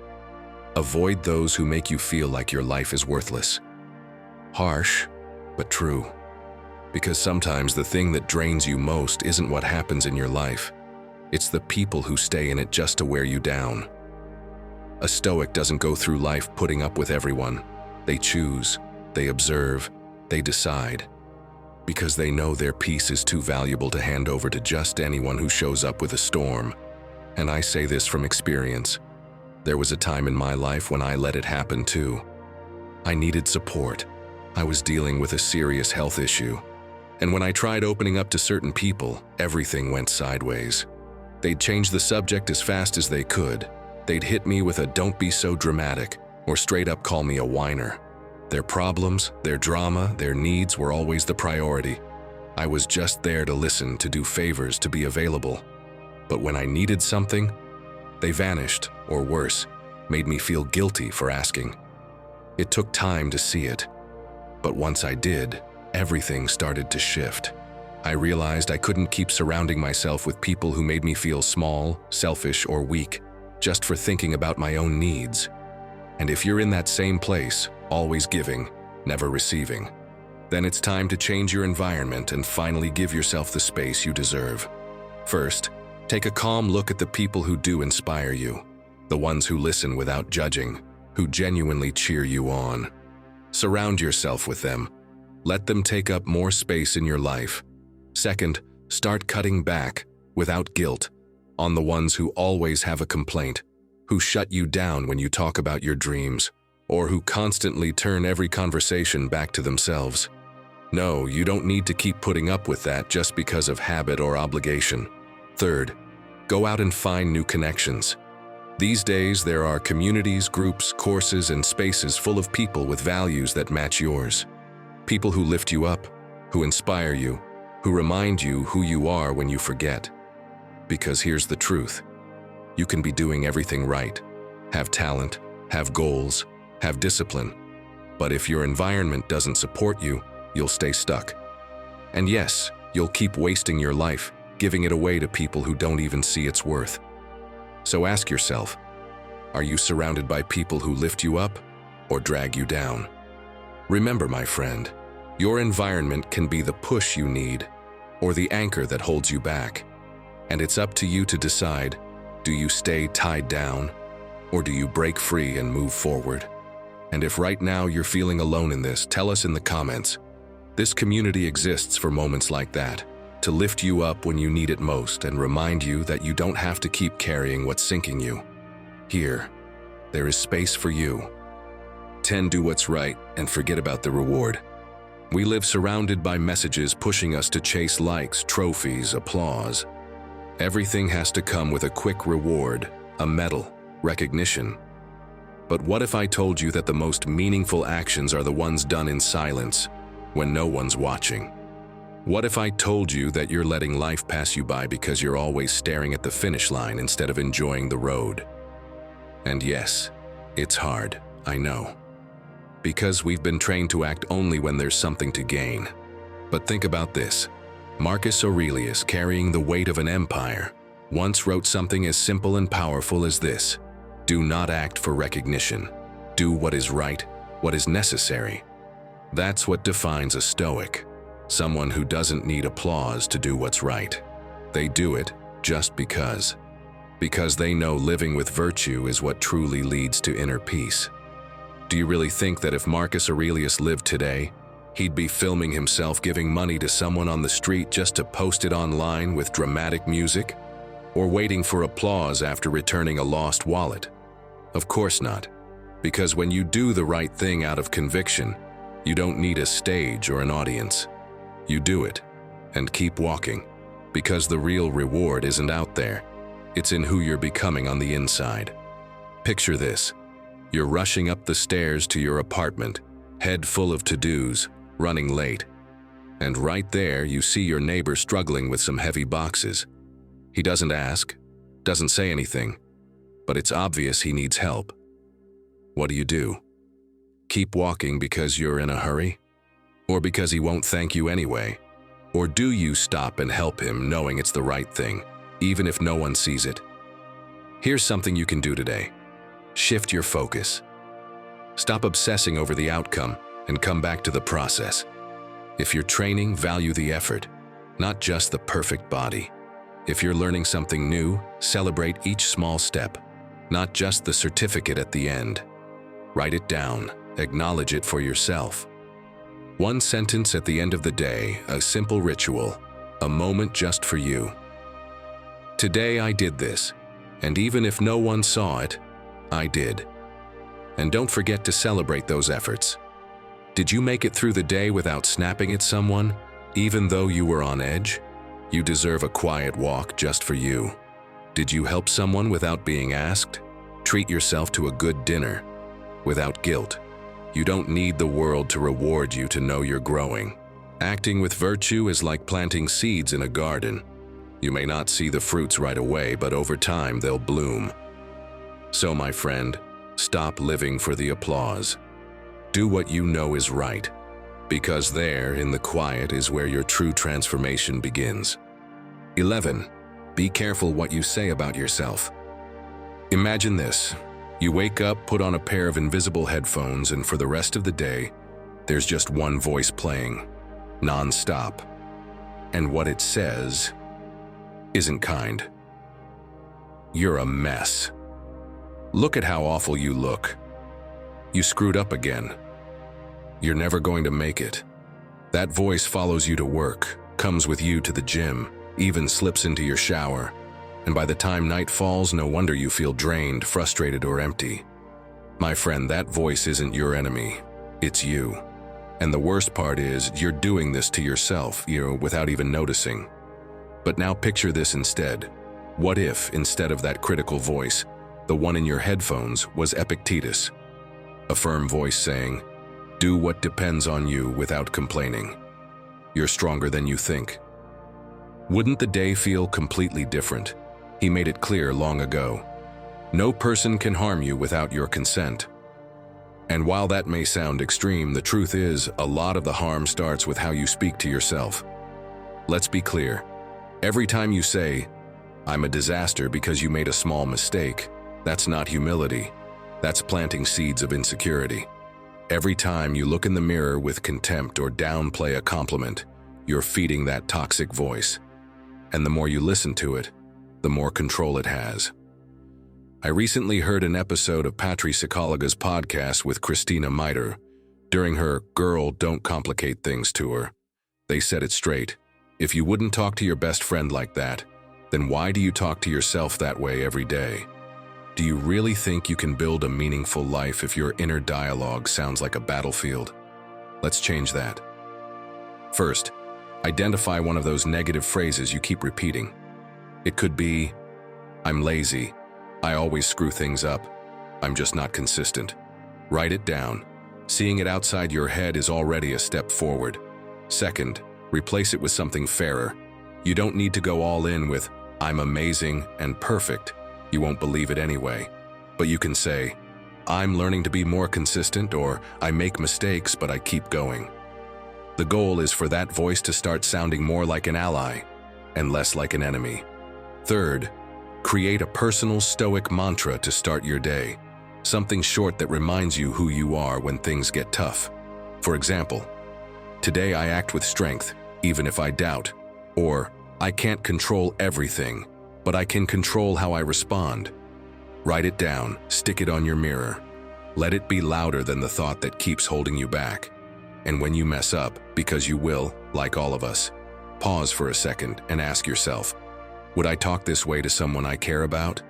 "Avoid those who make you feel like your life is worthless." Harsh, but true. Because sometimes the thing that drains you most isn't what happens in your life. It's the people who stay in it just to wear you down. A Stoic doesn't go through life putting up with everyone. They choose, they observe, they decide. Because they know their peace is too valuable to hand over to just anyone who shows up with a storm. And I say this from experience. There was a time in my life when I let it happen too. I needed support. I was dealing with a serious health issue. And when I tried opening up to certain people, everything went sideways. They'd change the subject as fast as they could. They'd hit me with a "don't be so dramatic," or straight up call me a whiner. Their problems, their drama, their needs were always the priority. I was just there to listen, to do favors, to be available. But when I needed something, they vanished, or worse, made me feel guilty for asking. It took time to see it. But once I did, everything started to shift. I realized I couldn't keep surrounding myself with people who made me feel small, selfish, or weak, just for thinking about my own needs. And if you're in that same place, always giving, never receiving, then it's time to change your environment and finally give yourself the space you deserve. First, take a calm look at the people who do inspire you, the ones who listen without judging, who genuinely cheer you on. Surround yourself with them. Let them take up more space in your life. Second, start cutting back, without guilt, on the ones who always have a complaint, who shut you down when you talk about your dreams, or who constantly turn every conversation back to themselves. No, you don't need to keep putting up with that just because of habit or obligation. Third, go out and find new connections. These days, there are communities, groups, courses, and spaces full of people with values that match yours. People who lift you up, who inspire you, who remind you who you are when you forget. Because here's the truth. You can be doing everything right, have talent, have goals, have discipline. But if your environment doesn't support you, you'll stay stuck. And yes, you'll keep wasting your life, giving it away to people who don't even see its worth. So ask yourself, are you surrounded by people who lift you up or drag you down? Remember, my friend, your environment can be the push you need or the anchor that holds you back. And it's up to you to decide, do you stay tied down or do you break free and move forward? And if right now you're feeling alone in this, tell us in the comments. This community exists for moments like that, to lift you up when you need it most and remind you that you don't have to keep carrying what's sinking you. Here, there is space for you. 10. Do what's right and forget about the reward. We live surrounded by messages pushing us to chase likes, trophies, applause. Everything has to come with a quick reward, a medal, recognition. But what if I told you that the most meaningful actions are the ones done in silence, when no one's watching? What if I told you that you're letting life pass you by because you're always staring at the finish line instead of enjoying the road? And yes, it's hard, I know. Because we've been trained to act only when there's something to gain. But think about this. Marcus Aurelius, carrying the weight of an empire, once wrote something as simple and powerful as this: do not act for recognition. Do what is right, what is necessary. That's what defines a Stoic. Someone who doesn't need applause to do what's right. They do it just because. Because they know living with virtue is what truly leads to inner peace. Do you really think that if Marcus Aurelius lived today, he'd be filming himself giving money to someone on the street just to post it online with dramatic music? Or waiting for applause after returning a lost wallet? Of course not. Because when you do the right thing out of conviction, you don't need a stage or an audience. You do it, and keep walking, because the real reward isn't out there. It's in who you're becoming on the inside. Picture this. You're rushing up the stairs to your apartment, head full of to-dos, running late. And right there, you see your neighbor struggling with some heavy boxes. He doesn't ask, doesn't say anything, but it's obvious he needs help. What do? Keep walking because you're in a hurry? Or because he won't thank you anyway? Or do you stop and help him knowing it's the right thing, even if no one sees it? Here's something you can do today. Shift your focus. Stop obsessing over the outcome and come back to the process. If you're training, value the effort, not just the perfect body. If you're learning something new, celebrate each small step, not just the certificate at the end. Write it down, acknowledge it for yourself. One sentence at the end of the day, a simple ritual, a moment just for you. Today I did this, and even if no one saw it, I did. And don't forget to celebrate those efforts. Did you make it through the day without snapping at someone, even though you were on edge? You deserve a quiet walk just for you. Did you help someone without being asked? Treat yourself to a good dinner, without guilt. You don't need the world to reward you to know you're growing. Acting with virtue is like planting seeds in a garden. You may not see the fruits right away, but over time they'll bloom. So, my friend, stop living for the applause. Do what you know is right, because there, in the quiet, is where your true transformation begins. 11. Be careful what you say about yourself. Imagine this. You wake up, put on a pair of invisible headphones, and for the rest of the day, there's just one voice playing, non-stop. And what it says isn't kind. You're a mess. Look at how awful you look. You screwed up again. You're never going to make it. That voice follows you to work, comes with you to the gym, even slips into your shower. And by the time night falls, no wonder you feel drained, frustrated, or empty. My friend, that voice isn't your enemy. It's you. And the worst part is, you're doing this to yourself, without even noticing. But now picture this instead. What if, instead of that critical voice, the one in your headphones was Epictetus? A firm voice saying, "Do what depends on you without complaining. You're stronger than you think." Wouldn't the day feel completely different? He made it clear long ago. No person can harm you without your consent. And while that may sound extreme, the truth is, a lot of the harm starts with how you speak to yourself. Let's be clear. Every time you say, "I'm a disaster," because you made a small mistake, that's not humility. That's planting seeds of insecurity. Every time you look in the mirror with contempt or downplay a compliment, you're feeding that toxic voice. And the more you listen to it, the more control it has. I recently heard an episode of Patri Psicologa's podcast with Christina Miter. During her "Girl, Don't Complicate Things" tour, they said it straight. If you wouldn't talk to your best friend like that, then why do you talk to yourself that way every day? Do you really think you can build a meaningful life if your inner dialogue sounds like a battlefield? Let's change that. First, identify one of those negative phrases you keep repeating. It could be, "I'm lazy. I always screw things up. I'm just not consistent." Write it down. Seeing it outside your head is already a step forward. Second, replace it with something fairer. You don't need to go all in with, "I'm amazing and perfect." You won't believe it anyway. But you can say, "I'm learning to be more consistent," or "I make mistakes, but I keep going." The goal is for that voice to start sounding more like an ally and less like an enemy. Third, create a personal Stoic mantra to start your day. Something short that reminds you who you are when things get tough. For example, "Today I act with strength, even if I doubt." Or, "I can't control everything, but I can control how I respond." Write it down, stick it on your mirror. Let it be louder than the thought that keeps holding you back. And when you mess up, because you will, like all of us, pause for a second and ask yourself, would I talk this way to someone I care about?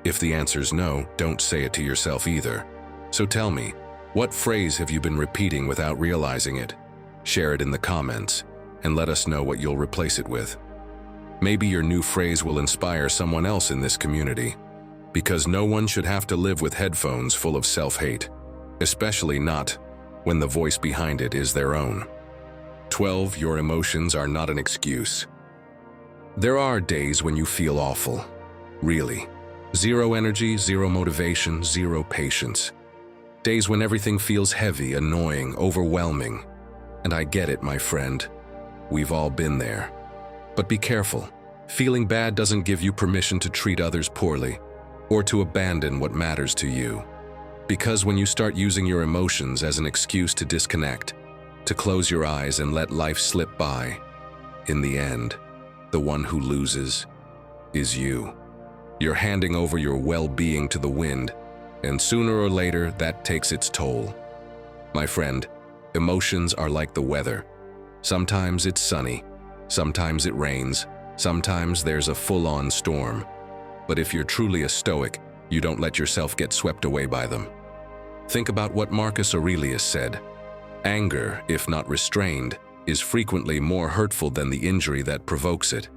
If the answer's no, don't say it to yourself either. So tell me, what phrase have you been repeating without realizing it? Share it in the comments, and let us know what you'll replace it with. Maybe your new phrase will inspire someone else in this community. Because no one should have to live with headphones full of self-hate, especially not when the voice behind it is their own. 12. Your emotions are not an excuse. There are days when you feel awful. Really. Zero energy, zero motivation, zero patience. Days when everything feels heavy, annoying, overwhelming. And I get it, my friend. We've all been there. But be careful. Feeling bad doesn't give you permission to treat others poorly or to abandon what matters to you. Because when you start using your emotions as an excuse to disconnect, to close your eyes and let life slip by, in the end, the one who loses is you. You're handing over your well-being to the wind, and sooner or later that takes its toll. My friend, emotions are like the weather. Sometimes it's sunny, sometimes it rains, sometimes there's a full-on storm. But if you're truly a Stoic, you don't let yourself get swept away by them. Think about what Marcus Aurelius said. Anger, if not restrained, is frequently more hurtful than the injury that provokes it.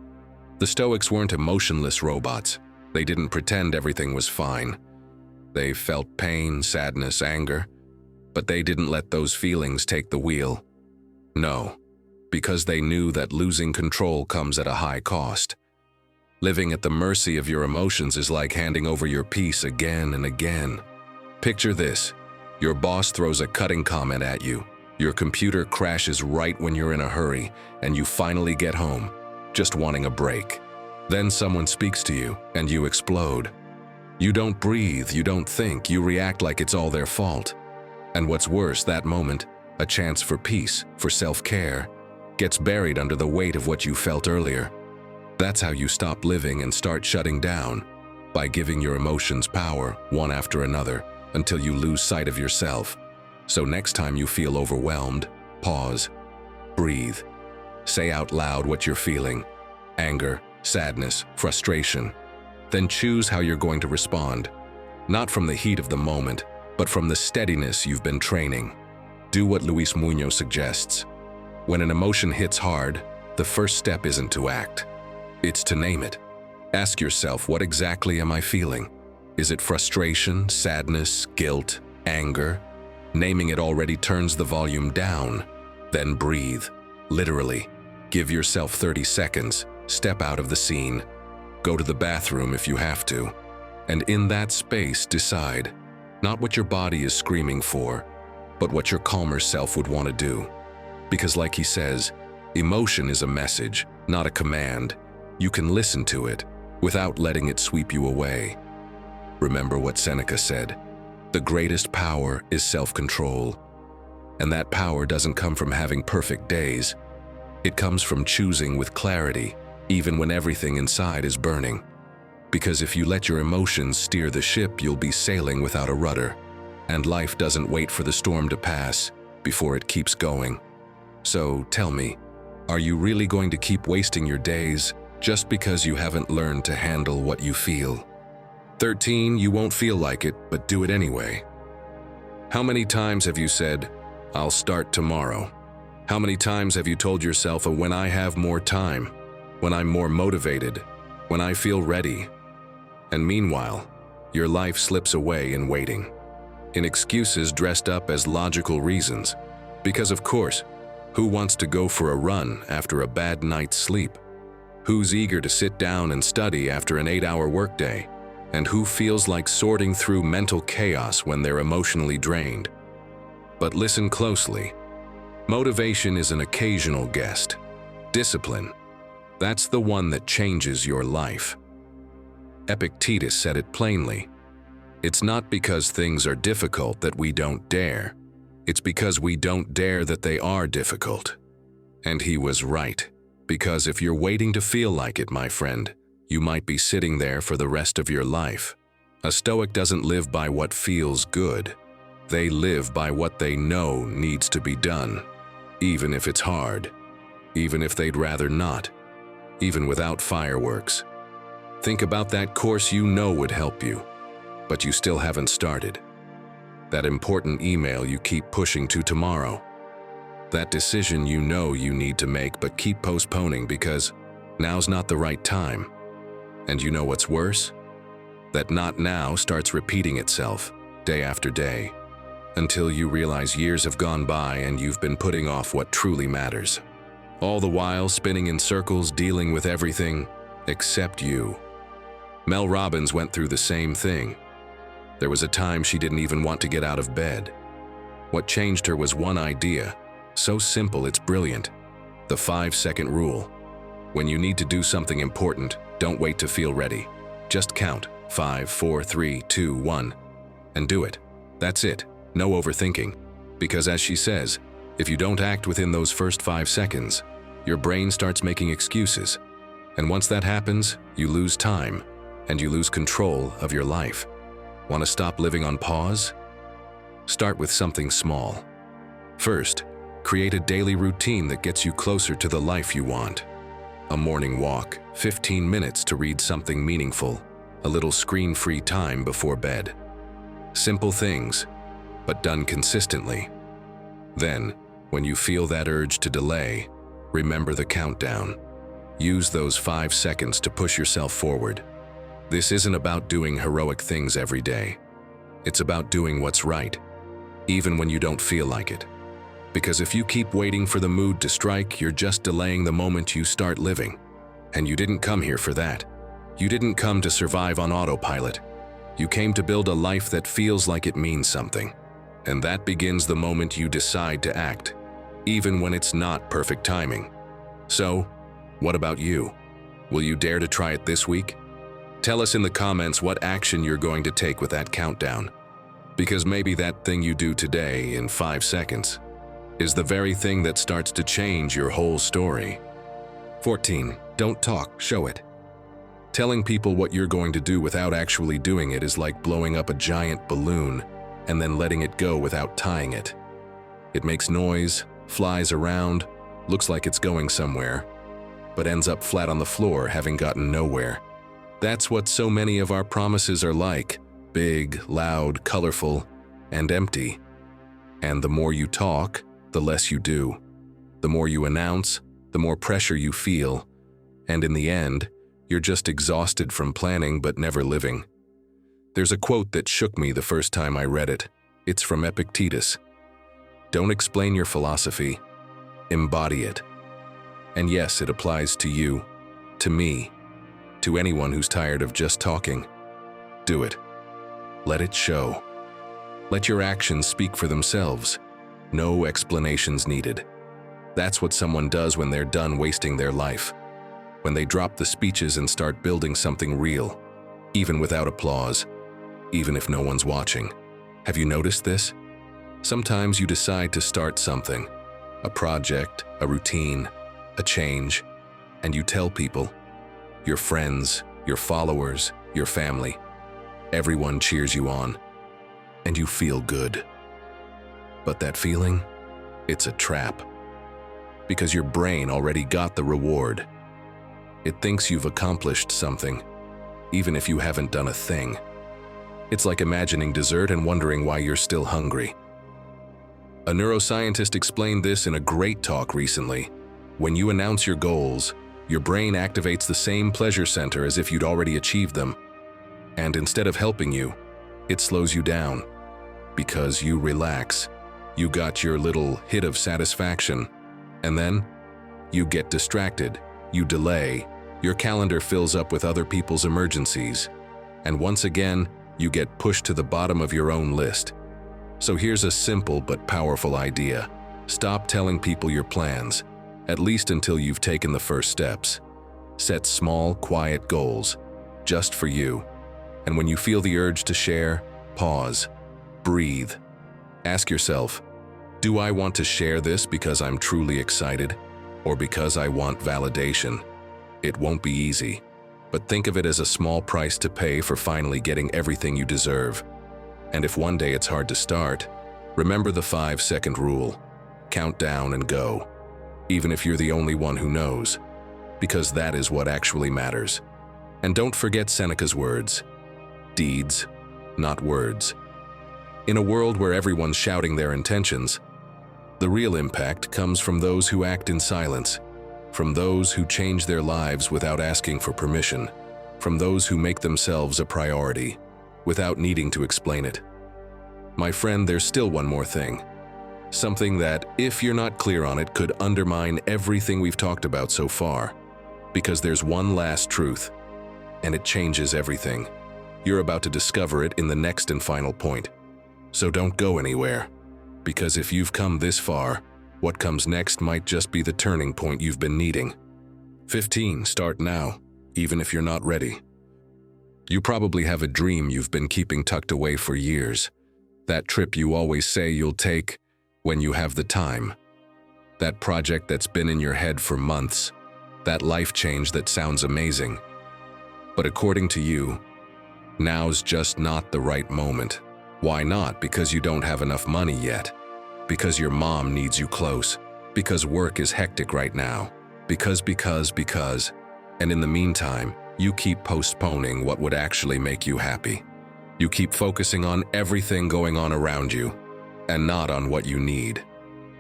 The Stoics weren't emotionless robots. They didn't pretend everything was fine. They felt pain, sadness, anger, but they didn't let those feelings take the wheel. No, because they knew that losing control comes at a high cost. Living at the mercy of your emotions is like handing over your peace again and again. Picture this. Your boss throws a cutting comment at you. Your computer crashes right when you're in a hurry, and you finally get home, just wanting a break. Then someone speaks to you, and you explode. You don't breathe, you don't think, you react like it's all their fault. And what's worse, that moment, a chance for peace, for self-care, gets buried under the weight of what you felt earlier. That's how you stop living and start shutting down, by giving your emotions power, one after another, until you lose sight of yourself. So next time you feel overwhelmed, pause, breathe, say out loud what you're feeling: anger, sadness, frustration. Then choose how you're going to respond, not from the heat of the moment, but from the steadiness you've been training. Do what Luis Muñoz suggests. When an emotion hits hard, the first step isn't to act. It's to name it. Ask yourself, what exactly am I feeling? Is it frustration, sadness, guilt, anger? Naming it already turns the volume down. Then breathe. Literally. Give yourself 30 seconds. Step out of the scene. Go to the bathroom if you have to. And in that space, decide, not what your body is screaming for, but what your calmer self would want to do. Because like he says, emotion is a message, not a command. You can listen to it without letting it sweep you away. Remember what Seneca said, the greatest power is self-control. And that power doesn't come from having perfect days. It comes from choosing with clarity, even when everything inside is burning. Because if you let your emotions steer the ship, you'll be sailing without a rudder. And life doesn't wait for the storm to pass before it keeps going. So tell me, are you really going to keep wasting your days just because you haven't learned to handle what you feel? 13, you won't feel like it, but do it anyway. How many times have you said, I'll start tomorrow? How many times have you told yourself, when I have more time, when I'm more motivated, when I feel ready? And meanwhile, your life slips away in waiting, in excuses dressed up as logical reasons. Because of course, who wants to go for a run after a bad night's sleep? Who's eager to sit down and study after an 8-hour workday? And who feels like sorting through mental chaos when they're emotionally drained? But listen closely. Motivation is an occasional guest. Discipline, that's the one that changes your life. Epictetus said it plainly. It's not because things are difficult that we don't dare. It's because we don't dare that they are difficult. And he was right. Because if you're waiting to feel like it, my friend, you might be sitting there for the rest of your life. A Stoic doesn't live by what feels good. They live by what they know needs to be done, even if it's hard, even if they'd rather not, even without fireworks. Think about that course you know would help you, but you still haven't started. That important email you keep pushing to tomorrow. That decision you know you need to make but keep postponing because now's not the right time. And you know what's worse? That "not now" starts repeating itself, day after day, until you realize years have gone by and you've been putting off what truly matters. All the while spinning in circles, dealing with everything except you. Mel Robbins went through the same thing. There was a time she didn't even want to get out of bed. What changed her was one idea, so simple it's brilliant: the 5-second rule. When you need to do something important, don't wait to feel ready. Just count 5, 4, 3, 2, 1, and do it. That's it. No overthinking. Because as she says, if you don't act within those first 5 seconds, your brain starts making excuses. And once that happens, you lose time, and you lose control of your life. Want to stop living on pause? Start with something small. First, create a daily routine that gets you closer to the life you want. A morning walk, 15 minutes to read something meaningful, a little screen-free time before bed. Simple things, but done consistently. Then, when you feel that urge to delay, remember the countdown. Use those 5 seconds to push yourself forward. This isn't about doing heroic things every day. It's about doing what's right, even when you don't feel like it. Because if you keep waiting for the mood to strike, you're just delaying the moment you start living. And you didn't come here for that. You didn't come to survive on autopilot. You came to build a life that feels like it means something. And that begins the moment you decide to act, even when it's not perfect timing. So, what about you? Will you dare to try it this week? Tell us in the comments what action you're going to take with that countdown. Because maybe that thing you do today in 5 seconds is the very thing that starts to change your whole story. 14. Don't talk, show it. Telling people what you're going to do without actually doing it is like blowing up a giant balloon and then letting it go without tying it. It makes noise, flies around, looks like it's going somewhere, but ends up flat on the floor, having gotten nowhere. That's what so many of our promises are like: big, loud, colorful, and empty. And the more you talk, the less you do. The more you announce, the more pressure you feel, and in the end, you're just exhausted from planning but never living. There's a quote that shook me the first time I read it. It's from Epictetus. Don't explain your philosophy, embody it. And yes, it applies to you, to me, to anyone who's tired of just talking. Do it. Let it show. Let your actions speak for themselves. No explanations needed. That's what someone does when they're done wasting their life. When they drop the speeches and start building something real, even without applause, even if no one's watching. Have you noticed this? Sometimes you decide to start something, a project, a routine, a change, and you tell people, your friends, your followers, your family. Everyone cheers you on, and you feel good. But that feeling, it's a trap. Because your brain already got the reward. It thinks you've accomplished something, even if you haven't done a thing. It's like imagining dessert and wondering why you're still hungry. A neuroscientist explained this in a great talk recently. When you announce your goals, your brain activates the same pleasure center as if you'd already achieved them. And instead of helping you, it slows you down. Because you relax, you got your little hit of satisfaction. And then, you get distracted, you delay, your calendar fills up with other people's emergencies. And once again, you get pushed to the bottom of your own list. So here's a simple but powerful idea. Stop telling people your plans, at least until you've taken the first steps. Set small, quiet goals, just for you. And when you feel the urge to share, pause, breathe. Ask yourself, do I want to share this because I'm truly excited, or because I want validation? It won't be easy, but think of it as a small price to pay for finally getting everything you deserve. And if one day it's hard to start, remember the 5-second rule. Count down and go, even if you're the only one who knows, because that is what actually matters. And don't forget Seneca's words: deeds, not words. In a world where everyone's shouting their intentions, the real impact comes from those who act in silence, from those who change their lives without asking for permission, from those who make themselves a priority, without needing to explain it. My friend, there's still one more thing. Something that, if you're not clear on it, could undermine everything we've talked about so far. Because there's one last truth, and it changes everything. You're about to discover it in the next and final point. So don't go anywhere, because if you've come this far, what comes next might just be the turning point you've been needing. 15, start now, even if you're not ready. You probably have a dream you've been keeping tucked away for years. That trip you always say you'll take when you have the time. That project that's been in your head for months. That life change that sounds amazing. But according to you, now's just not the right moment. Why not? Because you don't have enough money yet. Because your mom needs you close. Because work is hectic right now. Because. And in the meantime, you keep postponing what would actually make you happy. You keep focusing on everything going on around you, and not on what you need.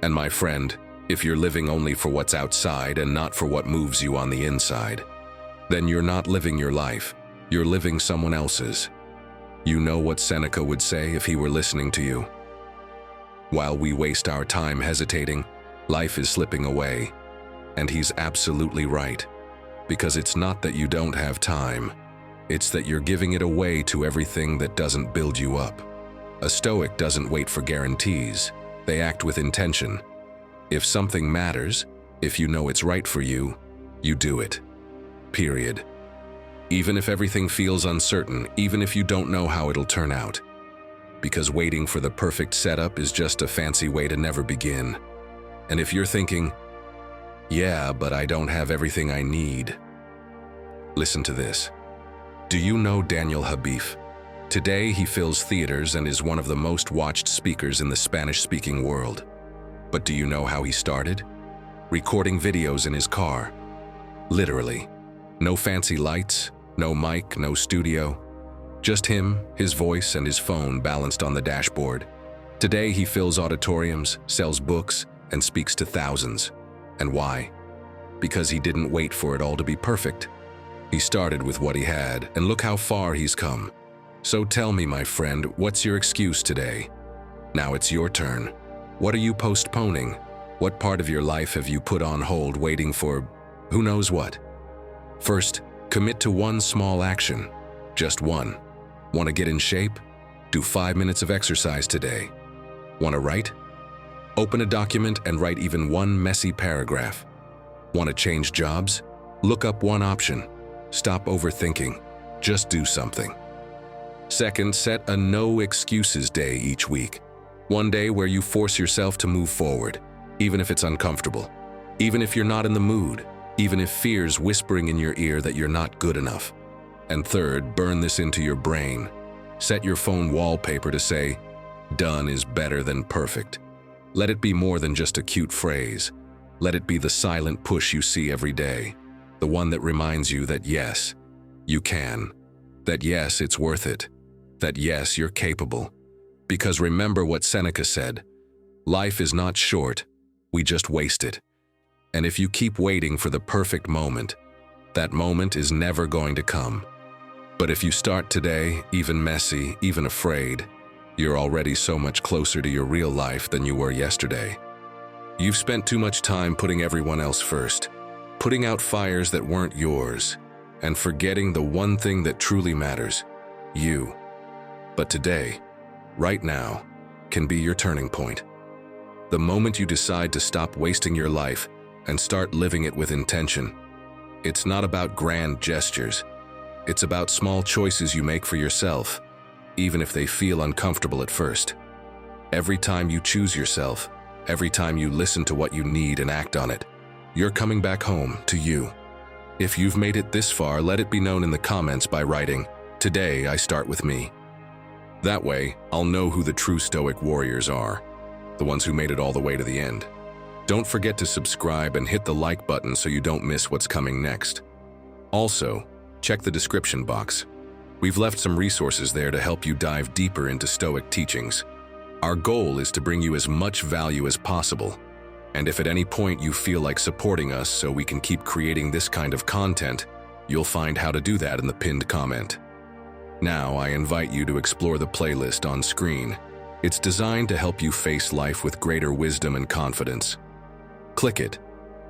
And my friend, if you're living only for what's outside and not for what moves you on the inside, then you're not living your life, you're living someone else's. You know what Seneca would say if he were listening to you? While we waste our time hesitating, life is slipping away. And he's absolutely right. Because it's not that you don't have time, it's that you're giving it away to everything that doesn't build you up. A Stoic doesn't wait for guarantees, they act with intention. If something matters, if you know it's right for you, you do it. Period. Even if everything feels uncertain, even if you don't know how it'll turn out. Because waiting for the perfect setup is just a fancy way to never begin. And if you're thinking, yeah, but I don't have everything I need. Listen to this. Do you know Daniel Habif? Today he fills theaters and is one of the most watched speakers in the Spanish-speaking world. But do you know how he started? Recording videos in his car. Literally. No fancy lights, no mic, no studio. Just him, his voice, and his phone balanced on the dashboard. Today he fills auditoriums, sells books, and speaks to thousands. And why? Because he didn't wait for it all to be perfect. He started with what he had, and look how far he's come. So tell me, my friend, what's your excuse today? Now it's your turn. What are you postponing? What part of your life have you put on hold waiting for who knows what? First, commit to one small action. Just one. Want to get in shape? Do 5 minutes of exercise today. Want to write? Open a document and write even one messy paragraph. Want to change jobs? Look up one option. Stop overthinking. Just do something. Second, set a no excuses day each week. One day where you force yourself to move forward, even if it's uncomfortable, even if you're not in the mood, even if fear's whispering in your ear that you're not good enough. And third, burn this into your brain. Set your phone wallpaper to say, done is better than perfect. Let it be more than just a cute phrase. Let it be the silent push you see every day, the one that reminds you that yes, you can, that yes, it's worth it, that yes, you're capable. Because remember what Seneca said, life is not short, we just waste it. And if you keep waiting for the perfect moment, that moment is never going to come. But if you start today, even messy, even afraid, you're already so much closer to your real life than you were yesterday. You've spent too much time putting everyone else first, putting out fires that weren't yours, and forgetting the one thing that truly matters, you. But today, right now, can be your turning point. The moment you decide to stop wasting your life and start living it with intention. It's not about grand gestures. It's about small choices you make for yourself, even if they feel uncomfortable at first. Every time you choose yourself, every time you listen to what you need and act on it, you're coming back home to you. If you've made it this far, let it be known in the comments by writing, "Today I start with me." That way, I'll know who the true Stoic warriors are, the ones who made it all the way to the end. Don't forget to subscribe and hit the like button so you don't miss what's coming next. Also, check the description box. We've left some resources there to help you dive deeper into Stoic teachings. Our goal is to bring you as much value as possible. And if at any point you feel like supporting us so we can keep creating this kind of content, You'll find how to do that in the pinned comment. Now, I invite you to explore the playlist on screen. It's designed to help you face life with greater wisdom and confidence. Click it,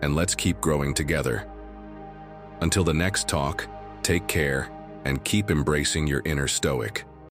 and let's keep growing together. Until the next talk, take care and keep embracing your inner Stoic.